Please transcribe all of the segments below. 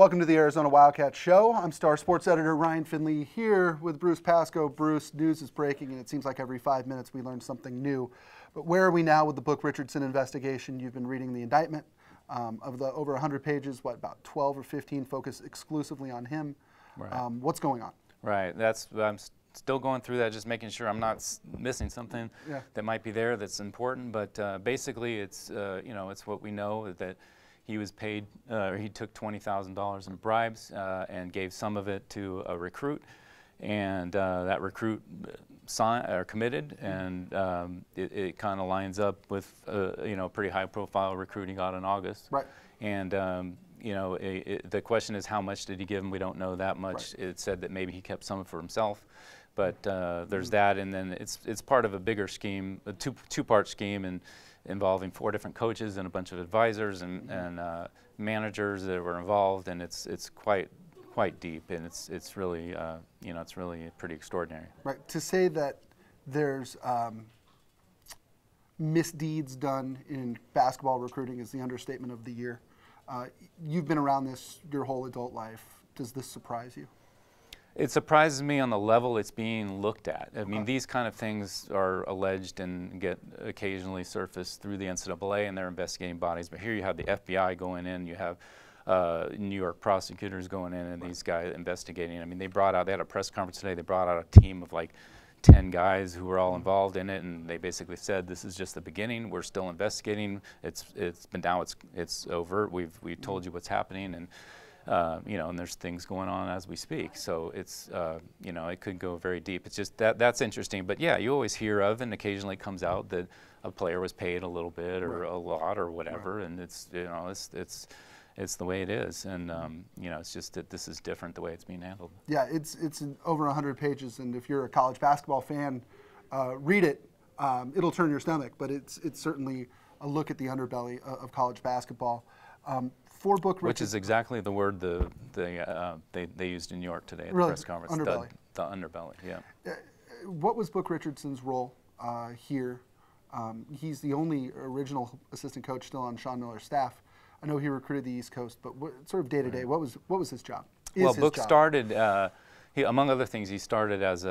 Welcome to the Arizona Wildcats Show. I'm Star Sports Editor Ryan Finley here with Bruce Pascoe. Bruce, news is breaking, and it seems like every 5 minutes we learn something new. But where are we now with the Book Richardson investigation? You've been reading the indictment. Of the over 100 pages, about 12 or 15 focus exclusively on him. Right. What's going on? Right. I'm still going through that, just making sure I'm not missing something that might be there that's important. But basically, it's it's what we know, that he was paid. He took $20,000 in bribes and gave some of it to a recruit, and that recruit committed, and it kind of lines up with pretty high-profile recruit he got in August. Right. And the question is, how much did he give him? We don't know that much. Right. It said that maybe he kept some for himself, but there's that, and then it's part of a bigger scheme, a two-part scheme, and involving 4 different coaches and a bunch of advisors and managers that were involved, and it's quite deep, and it's really it's really pretty extraordinary. Right. To say that there's misdeeds done in basketball recruiting is the understatement of the year. You've been around this your whole adult life. Does this surprise you? It surprises me on the level it's being looked at. I mean, these kind of things are alleged and get occasionally surfaced through the NCAA and their investigating bodies, but here you have the FBI going in, you have New York prosecutors going in, and these guys investigating. I mean, they had a press conference today, they brought out a team of like 10 guys who were all involved in it, and they basically said, this is just the beginning, we're still investigating, now it's over, we've told you what's happening, and and there's things going on as we speak. So it's, it could go very deep. It's just that's interesting. But yeah, you always hear of, and occasionally it comes out that a player was paid a little bit or a lot or whatever, and it's the way it is. And it's just that this is different the way it's being handled. Yeah, it's over 100 pages, and if you're a college basketball fan, read it. It'll turn your stomach, but it's certainly a look at the underbelly of college basketball. For Book Richardson, which is exactly the word they used in New York today at the press conference. Underbelly. The underbelly, yeah. What was Book Richardson's role here? He's the only original assistant coach still on Sean Miller's staff. I know he recruited the East Coast, but sort of day to day, what was his job? Book started. Among other things, he started as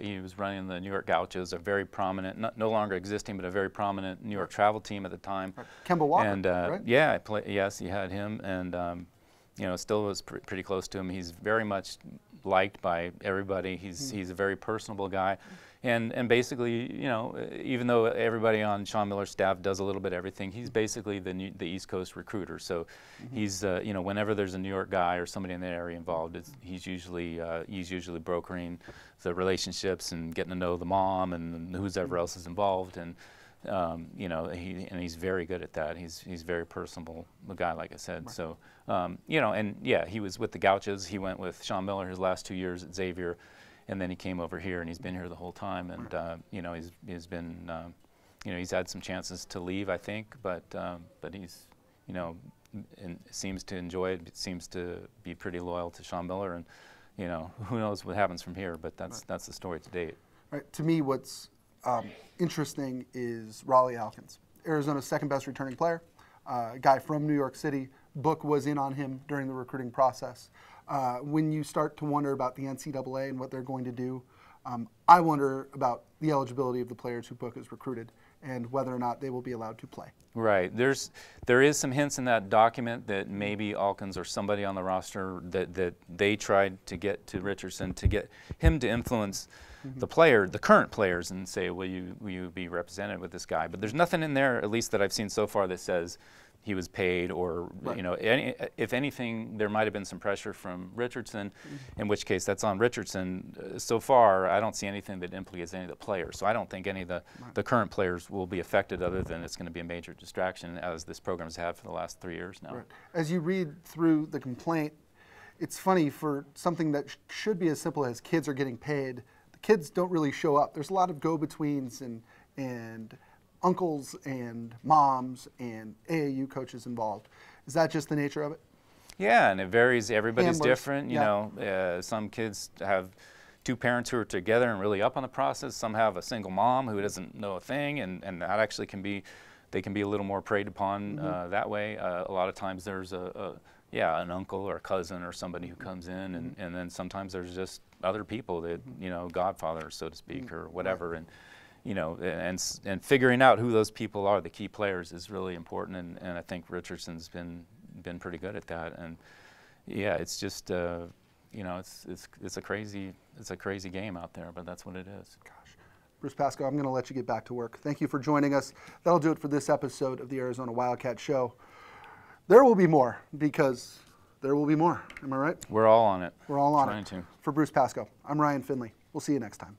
he was running the New York Gauchos, a very prominent, no longer existing, but a very prominent New York travel team at the time. Kemba Walker, and, right? Yeah, yes, he had him, and still was pretty close to him. He's very much liked by everybody. He's a very personable guy, and basically, even though everybody on Sean Miller's staff does a little bit of everything, he's basically the East Coast recruiter. So he's whenever there's a New York guy or somebody in that area involved, he's usually brokering the relationships and getting to know the mom and whoever else is involved, and he's very good at that. He's very personable, a guy, like I said. Right. So he was with the Gauchos. He went with Sean Miller his last 2 years at Xavier, and then he came over here, and he's been here the whole time. And he's been he's had some chances to leave, I think, but he's seems to enjoy it. Seems to be pretty loyal to Sean Miller, and who knows what happens from here. But that's the story to date. Right. To me, what's interesting is Raleigh Alkins, Arizona's second best returning player, a guy from New York City. Book was in on him during the recruiting process. When you start to wonder about the NCAA and what they're going to do, I wonder about the eligibility of the players who Book has recruited and whether or not they will be allowed to play. Right. There is some hints in that document that maybe Alkins or somebody on the roster that they tried to get to Richardson to get him to influence the current players, and say, will you be represented with this guy? But there's nothing in there, at least that I've seen so far, that says he was paid, or if anything, there might have been some pressure from Richardson, in which case that's on Richardson. So far, I don't see anything that implicates any of the players. So I don't think any of the current players will be affected, other than it's going to be a major distraction, as this program has had for the last 3 years now. Right. As you read through the complaint, it's funny, for something that should be as simple as kids are getting paid, the kids don't really show up. There's a lot of go-betweens and uncles and moms and AAU coaches involved. Is that just the nature of it? Yeah, and it varies. Everybody's Handlers. Different. Some kids have 2 parents who are together and really up on the process. Some have a single mom who doesn't know a thing, and that actually can be, they can be a little more preyed upon that way. A lot of times there's yeah, an uncle or a cousin or somebody who comes in, and then sometimes there's just other people that, you know, godfathers, so to speak, or whatever, and you know, and figuring out who those people are, the key players, is really important, and I think Richardson's been pretty good at that, and yeah, it's just you know, it's a crazy game out there, but that's what it is. Gosh. Bruce Pascoe, I'm going to let you get back to work. Thank you for joining us. That'll do it for this episode of the Arizona Wildcat Show. There will be more, because there will be more. Am I right? We're all on it. We're all on Trying it. to. For Bruce Pascoe, I'm Ryan Finley. We'll see you next time.